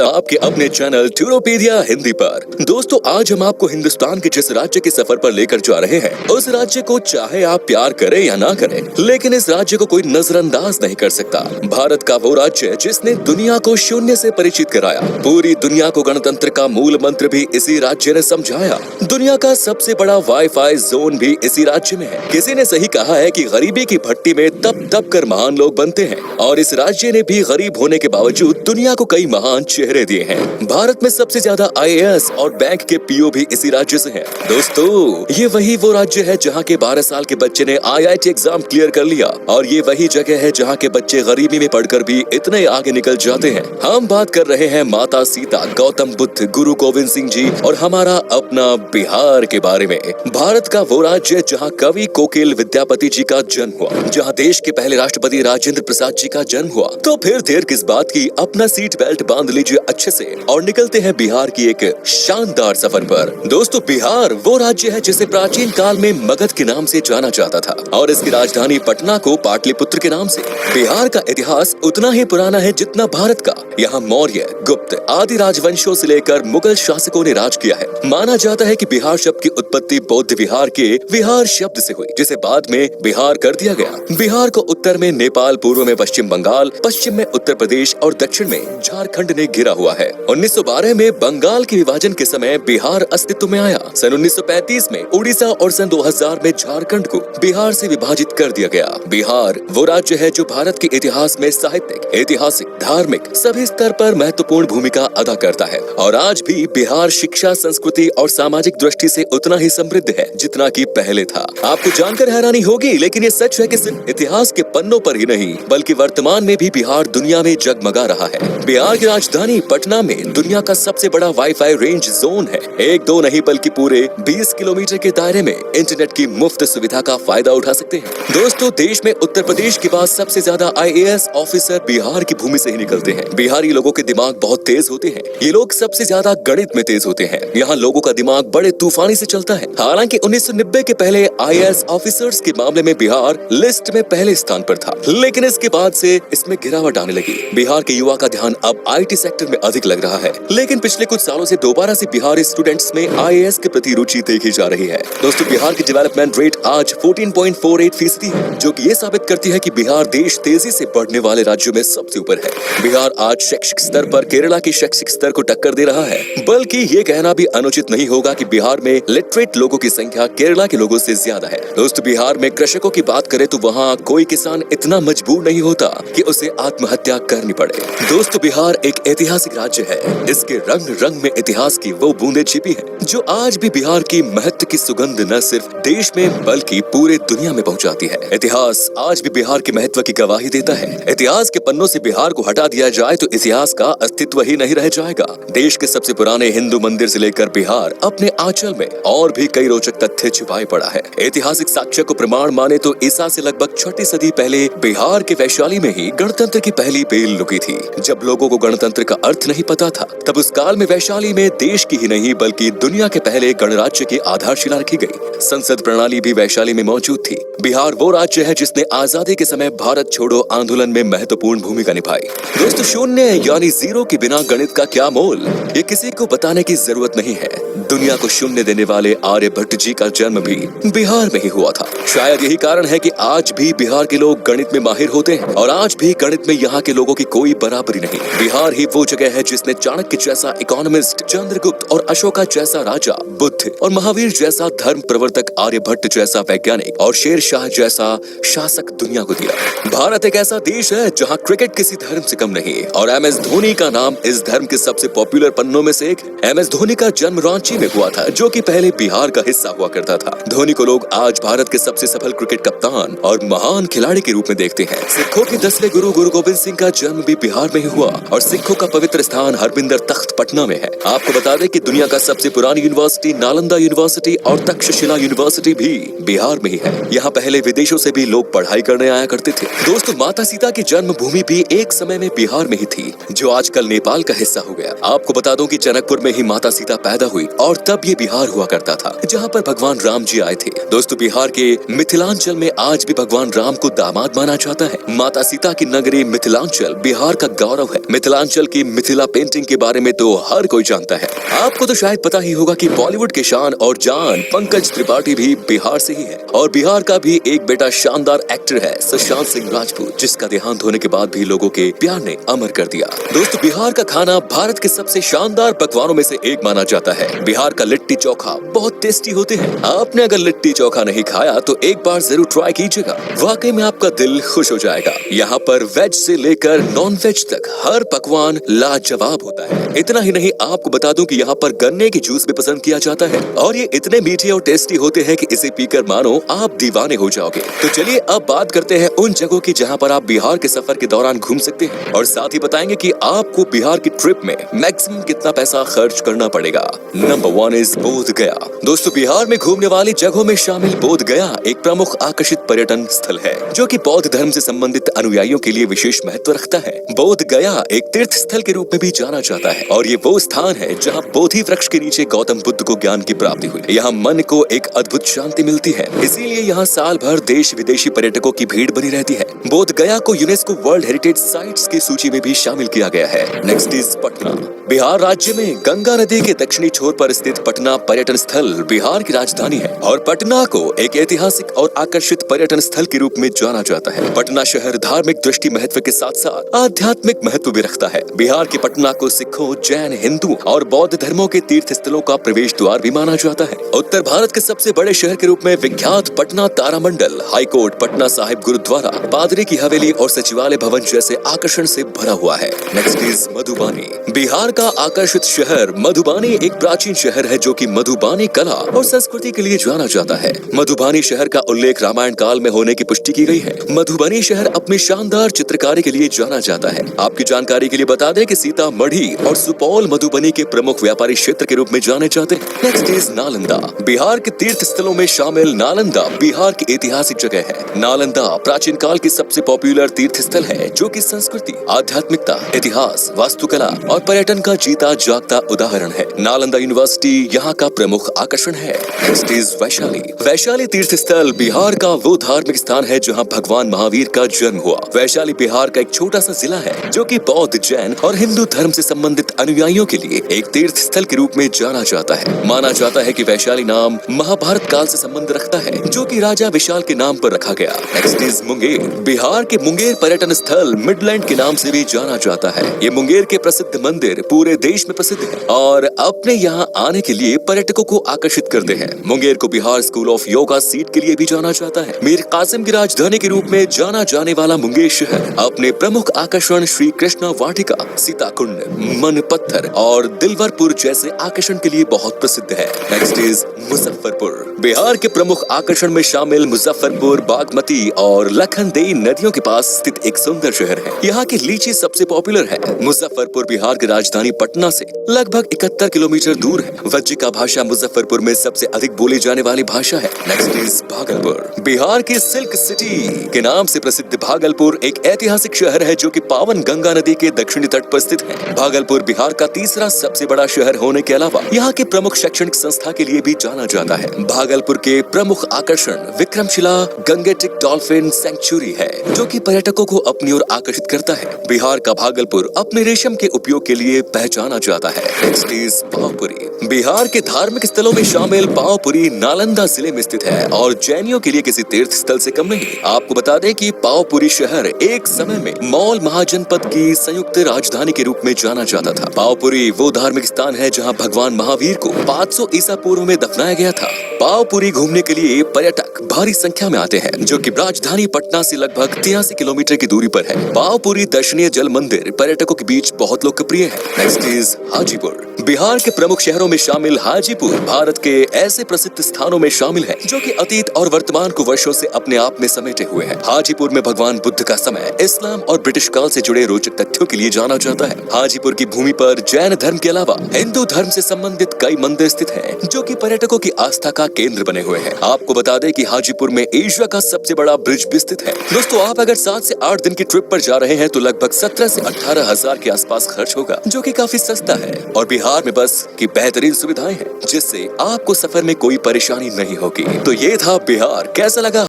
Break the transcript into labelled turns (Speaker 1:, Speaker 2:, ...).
Speaker 1: आपके अपने चैनल ट्यूरोपीडिया हिंदी पर। दोस्तों, आज हम आपको हिंदुस्तान के जिस राज्य के सफर पर लेकर जा रहे हैं, उस राज्य को चाहे आप प्यार करें या ना करें, लेकिन इस राज्य को कोई नजरअंदाज नहीं कर सकता। भारत का वो राज्य जिसने दुनिया को शून्य से परिचित कराया, पूरी दुनिया को गणतंत्र का मूल मंत्र भी इसी राज्य ने समझाया। दुनिया का सबसे बड़ा वाईफाई जोन भी इसी राज्य में है। किसी ने सही कहा है कि गरीबी की भट्टी में तप तप कर महान लोग बनते हैं, और इस राज्य ने भी गरीब होने के बावजूद दुनिया को कई महान चेहरे दिए हैं। भारत में सबसे ज्यादा IAS और बैंक के PO भी इसी राज्य से हैं। दोस्तों, ये वो राज्य है जहाँ के 12 साल के बच्चे ने IIT एग्जाम क्लियर कर लिया, और ये वही जगह है जहाँ के बच्चे गरीबी में पढ़कर भी इतने आगे निकल जाते हैं। हम बात कर रहे हैं माता सीता, गौतम बुद्ध, गुरु गोविंद सिंह जी और हमारा अपना बिहार के बारे में। भारत का वो राज्य जहाँ कवि कोकिल विद्यापति जी का जन्म हुआ, जहाँ देश के पहले राष्ट्रपति राजेंद्र प्रसाद जी का जन्म हुआ। तो फिर देर किस बात की, अपना सीट बेल्ट बांध लीजिए अच्छे से और निकलते हैं बिहार की एक शानदार सफर पर। दोस्तों, बिहार वो राज्य है जिसे प्राचीन काल में मगध के नाम से जाना जाता था, और इसकी राजधानी पटना को पाटलिपुत्र के नाम से। बिहार का इतिहास उतना ही पुराना है जितना भारत का। यहाँ मौर्य, गुप्त आदि राजवंशों से लेकर मुगल शासकों ने राज किया है। माना जाता है कि बिहार शब्द की उत्पत्ति बौद्ध विहार के विहार शब्द से हुई, जिसे बाद में बिहार कर दिया गया। बिहार को उत्तर में नेपाल, पूर्व में पश्चिम बंगाल, पश्चिम में उत्तर प्रदेश और दक्षिण में झारखंड ने घिरा हुआ है। 1912 में बंगाल के विभाजन के समय बिहार अस्तित्व में आया। सन 1935 में उड़ीसा और सन 2000 में झारखंड को बिहार से विभाजित कर दिया गया। बिहार वो राज्य है जो भारत के इतिहास में साहित्यिक, ऐतिहासिक, धार्मिक सभी स्तर पर महत्वपूर्ण भूमिका अदा करता है, और आज भी बिहार शिक्षा, संस्कृति और सामाजिक दृष्टि से उतना ही समृद्ध है जितना कि पहले था। आपको जानकर हैरानी होगी, लेकिन ये सच है कि सिर्फ इतिहास के पन्नों पर ही नहीं, बल्कि वर्तमान में भी बिहार दुनिया में जगमगा रहा है। बिहार की राजधानी पटना में दुनिया का सबसे बड़ा वाईफाई रेंज जोन है। एक दो नहीं बल्कि पूरे 20 किलोमीटर के दायरे में इंटरनेट की मुफ्त सुविधा का फायदा उठा सकते हैं। दोस्तों, देश में उत्तर प्रदेश के बाद सबसे ज्यादा IAS ऑफिसर बिहार की भूमि से ही निकलते हैं। बिहारी लोगों के दिमाग बहुत तेज होते हैं। ये लोग सबसे ज्यादा गणित में तेज होते हैं। यहाँ लोगों का दिमाग बड़े तूफानी से चलता है। हालांकि 1990 के पहले IAS ऑफिसर्स के मामले में बिहार लिस्ट में पहले स्थान पर था, लेकिन इसके बाद से इसमें गिरावट आने लगी। बिहार के युवा का ध्यान अब IT सेक्टर में अधिक लग रहा है, लेकिन पिछले कुछ सालों से दोबारा से बिहारी स्टूडेंट्स में IAS के प्रति रुचि देखी जा रही है। दोस्तों, बिहार की डेवलपमेंट रेट आज 14.48% है, जो कि ये साबित करती है कि बिहार देश तेजी से बढ़ने वाले राज्यों में सबसे ऊपर है। बिहार आज शैक्षिक स्तर पर केरला की शैक्षिक स्तर को टक्कर दे रहा है, बल्कि ये कहना भी अनुचित नहीं होगा कि बिहार में लिटरेट लोगों की संख्या केरला के लोगों से ज्यादा है। दोस्तों, बिहार में कृषकों की बात करें तो वहाँ कोई किसान इतना मजबूर नहीं होता कि उसे आत्महत्या करनी पड़े। दोस्तों, बिहार एक ऐतिहासिक राज्य है। इसके रंग रंग में इतिहास की वो बूंदें छिपी हैं, जो आज भी बिहार की महत्व की सुगंध न सिर्फ देश में बल्कि पूरे दुनिया में पहुंचाती है। इतिहास आज भी बिहार के महत्व की गवाही देता है। इतिहास के पन्नों से बिहार को हटा दिया जाए तो इतिहास का अस्तित्व ही नहीं रह जाएगा। देश के सबसे पुराने हिंदू मंदिर से लेकर बिहार अपने आंचल में और भी कई रोचक तथ्य छिपाए पड़ा है। ऐतिहासिक साक्ष्य को प्रमाण माने तो ईसा से लगभग 6वीं सदी पहले बिहार के वैशाली में ही गणतंत्र की पहली बेल लुकी थी। जब लोगों को गणतंत्र का अर्थ नहीं पता था, तब उस काल में वैशाली में देश की ही नहीं बल्कि दुनिया के पहले गणराज्य की आधारशिला रखी गई। संसद प्रणाली भी वैशाली में मौजूद थी। बिहार वो राज्य है जिसने आजादी के समय भारत छोड़ो आंदोलन में महत्वपूर्ण भूमिका निभाई। दोस्तों, शून्य यानी जीरो के बिना गणित का क्या मोल, ये किसी को बताने की जरूरत नहीं है। दुनिया को शून्य देने वाले आर्यभट्ट जी का जन्म भी बिहार में ही हुआ था। शायद यही कारण है कि आज भी बिहार के लोग गणित में माहिर होते हैं, और आज भी गणित में यहाँ के लोगों की कोई बराबरी नहीं। बिहार ही वो जगह है जिसने चाणक्य जैसा इकोनॉमिस्ट, चंद्रगुप्त और अशोका जैसा राजा, बुद्ध और महावीर जैसा धर्म प्रवर्तक, आर्यभट्ट जैसा वैज्ञानिक और शेर शाह जैसा शासक दुनिया को दिया। भारत एक ऐसा देश है जहाँ क्रिकेट किसी धर्म से कम नहीं, और MS धोनी का नाम इस धर्म के सबसे पॉपुलर पन्नों में से एक। MS धोनी का जन्म रांची में हुआ था, जो कि पहले बिहार का हिस्सा हुआ करता था। धोनी को लोग आज भारत के सबसे सफल क्रिकेट कप्तान और महान खिलाड़ी के रूप में देखते हैं। सिखों के 10वें गुरु गुरु गोविंद सिंह का जन्म भी बिहार में ही हुआ, और सिखों का पवित्र स्थान हरमिंदर तख्त पटना में है। आपको बता दें कि दुनिया का सबसे पुरानी यूनिवर्सिटी नालंदा यूनिवर्सिटी और तक्षशिला यूनिवर्सिटी भी बिहार में ही है। यहाँ पहले विदेशों से भी लोग पढ़ाई करने आया करते थे। दोस्तों, माता सीता की जन्मभूमि भी एक समय में बिहार में ही थी, जो आजकल नेपाल का हिस्सा हो गया। आपको बता दूं कि जनकपुर में ही माता सीता पैदा हुई, और तब ये बिहार हुआ करता था, जहाँ पर भगवान राम जी आए थे। दोस्तों, बिहार के मिथिलांचल में आज भी भगवान राम को दामाद माना जाता है। माता सीता की नगरी मिथिलांचल बिहार का गौरव है। मिथिलांचल की मिथिला पेंटिंग के बारे में तो हर कोई जानता है। आपको तो शायद पता ही होगा कि बॉलीवुड के शान और जान पंकज त्रिपाठी भी बिहार से ही है और बिहार का भी एक बेटा शानदार एक्टर है सुशांत सिंह राजपूत, जिसका देहांत होने के बाद भी लोगों के प्यार ने अमर कर दिया। दोस्तों, बिहार का खाना भारत के सबसे शानदार पकवानों में से एक माना जाता है। बिहार का लिट्टी चोखा बहुत टेस्टी होते हैं। आपने अगर लिट्टी चोखा नहीं खाया तो एक बार जरूर ट्राई कीजिएगा, वाकई में आपका दिल खुश हो जाएगा। यहाँ पर वेज से लेकर नॉन वेज तक हर पकवान लाजवाब होता है। इतना ही नहीं, आपको बता दूं कि यहाँ पर गन्ने की जूस भी पसंद किया जाता है और ये इतने मीठे और टेस्टी होते हैं कि इसे पीकर मानो आप दीवाने हो जाओगे। तो चलिए अब बात करते हैं उन जगहों की जहाँ पर आप बिहार के सफर के दौरान घूम सकते हैं और साथ ही बताएंगे कि आपको बिहार की ट्रिप में मैक्सिमम कितना पैसा खर्च करना पड़ेगा। नंबर 1 इज बोध गया। दोस्तों, बिहार में घूमने वाली जगहों में शामिल बोध गया एक प्रमुख आकर्षित पर्यटन स्थल है जो कि बौद्ध धर्म से संबंधित अनुयायियों के लिए विशेष महत्व रखता है। बोध गया एक तीर्थ स्थल के रूप में भी जाना जाता है और ये वो स्थान है जहाँ बोधि वृक्ष के नीचे गौतम बुद्ध को ज्ञान की प्राप्ति हुई। यहाँ मन को एक अद्भुत शांति मिलती है, इसीलिए यहाँ साल भर देश विदेशी पर्यटकों की भीड़ बनी रहती है। बोध गया को यूनेस्को वर्ल्ड हेरिटेज साइट्स की सूची में भी शामिल किया गया है। Next is Patna. बिहार राज्य में गंगा नदी के दक्षिणी छोर पर स्थित पटना पर्यटन स्थल बिहार की राजधानी है और पटना को एक ऐतिहासिक और आकर्षित पर्यटन स्थल के रूप में जाना जाता है। पटना शहर धार्मिक दृष्टि महत्व के साथ साथ आध्यात्मिक महत्व भी रखता है। बिहार के पटना को सिखों, जैन, हिंदू और बौद्ध धर्मों के तीर्थ स्थलों का प्रवेश द्वार भी माना जाता है। उत्तर भारत के सबसे बड़े शहर के रूप में विख्यात पटना तारामंडल, हाईकोर्ट, पटना साहिब गुरुद्वारा, पादरी की हवेली और सचिवालय भवन जैसे आकर्षण से भरा हुआ है। Next is Madhubani. बिहार का आकर्षित शहर मधुबानी एक प्राचीन शहर है जो कि मधुबानी कला और संस्कृति के लिए जाना जाता है। मधुबानी शहर का उल्लेख रामायण काल में होने की पुष्टि की गई है। मधुबनी शहर अपनी शानदार चित्रकारी के लिए जाना जाता है। आपकी जानकारी के लिए बता दें कि सीतामढ़ी और सुपौल मधुबनी के प्रमुख व्यापारी क्षेत्र के रूप में जाने जाते हैं। Next is Nalanda. बिहार के तीर्थ स्थलों में शामिल नालंदा बिहार की ऐतिहासिक जगह है। नालंदा प्राचीन काल की सबसे पॉपुलर तीर्थ स्थल है जो कि संस्कृति, आध्यात्मिकता, इतिहास, वास्तुकला और पर्यटन का जीता जागता उदाहरण है। नालंदा यूनिवर्सिटी यहाँ का प्रमुख आकर्षण है। Next is Vaishali. वैशाली तीर्थ स्थल बिहार का वो धार्मिक स्थान है जहाँ भगवान महावीर का जन्म हुआ। वैशाली बिहार का एक छोटा सा जिला है जो कि बौद्ध, जैन और हिंदू धर्म से संबंधित अनुयायियों के लिए एक तीर्थ स्थल के रूप में जाना जाता है। माना जाता है कि वैशाली नाम महाभारत काल से संबंध रखता है जो कि राजा विशाल के नाम पर रखा गया। Next is Munger. बिहार के मुंगेर पर्यटन स्थल मिडलैंड के नाम से भी जाना जाता है। ये मुंगेर के प्रसिद्ध मंदिर पूरे देश में प्रसिद्ध है और अपने यहाँ आने के लिए पर्यटकों को आकर्षित करते हैं। मुंगेर को Bihar school of yoga seat के लिए भी जाना जाता है। मीर कासिम की राजधानी के रूप में जाना जाने वाला मुंगेर शहर अपने प्रमुख आकर्षण श्री कृष्णा वाटिका, सीता कुंड, मन पत्थर और दिलवरपुर जैसे आकर्षण के लिए बहुत प्रसिद्ध है। Next is Muzaffarpur. बिहार के प्रमुख आकर्षण में शामिल मुजफ्फरपुर बागमती और लखनदेई नदियों के पास स्थित एक सुंदर शहर है। यहाँ की लीची सबसे पॉपुलर है। मुजफ्फरपुर बिहार की राजधानी पटना से लगभग 71 किलोमीटर दूर है। वज्जिका भाषा मुजफ्फरपुर में सबसे अधिक बोली जाने वाली भाषा है। Next is Bhagalpur. बिहार की सिल्क सिटी के नाम से प्रसिद्ध भागलपुर एक ऐतिहासिक शहर है जो कि पावन गंगा नदी के दक्षिणी तट पर स्थित है। भागलपुर बिहार का तीसरा सबसे बड़ा शहर होने के अलावा यहाँ के प्रमुख शैक्षणिक संस्था के लिए भी जाना जाता है। भागलपुर के प्रमुख आकर्षण विक्रमशिला गंगेटिक डॉल्फिन सेंचुरी है जो कि पर्यटकों को अपनी ओर आकर्षित करता है। बिहार का भागलपुर अपने रेशम के उपयोग के लिए पहचाना जाता है। Next is Pawapuri. बिहार के धार्मिक स्थलों में शामिल पावपुरी नालंदा जिले में स्थित है और जैनियों के लिए किसी तीर्थ स्थल से कम नहीं। आपको बता दें कि पावपुरी शहर एक समय में मौल महाजनपद की संयुक्त राजधानी के रूप में जाना जाता था। पावपुरी वो धार्मिक स्थान है जहां भगवान महावीर को 500 ईसा पूर्व में दफनाया गया था। पावपुरी घूमने के लिए पर्यटक भारी संख्या में आते हैं जो कि राजधानी पटना से लगभग 83 किलोमीटर की दूरी पर है। पावपुरी दर्शनीय जल मंदिर पर्यटकों के बीच बहुत लोकप्रिय है। Next is Hajipur. बिहार के प्रमुख शहरों में शामिल हाजीपुर भारत के ऐसे प्रसिद्ध स्थानों में शामिल है जो कि अतीत और वर्तमान को वर्षों से अपने आप में समेटे हुए हैं। हाजीपुर में भगवान बुद्ध का समय, इस्लाम और ब्रिटिश काल से जुड़े रोचक तथ्यों के लिए जाना जाता है। हाजीपुर की भूमि पर जैन धर्म के अलावा हिंदू धर्म से संबंधित कई मंदिर स्थित हैं जो कि पर्यटकों की आस्था का केंद्र बने हुए हैं। आपको बता दें कि हाजीपुर में एशिया का सबसे बड़ा ब्रिज भी स्थित है। दोस्तों, आप अगर 7 से 8 दिन की ट्रिप पर जा रहे हैं तो लगभग 17 से 18 हजार के आसपास खर्च होगा जो कि काफी सस्ता है और बिहार में बस की बेहतरीन सुविधाएं हैं जिससे आपको सफर में कोई परेशानी नहीं होगी। तो ये था बिहार। कैसा लगा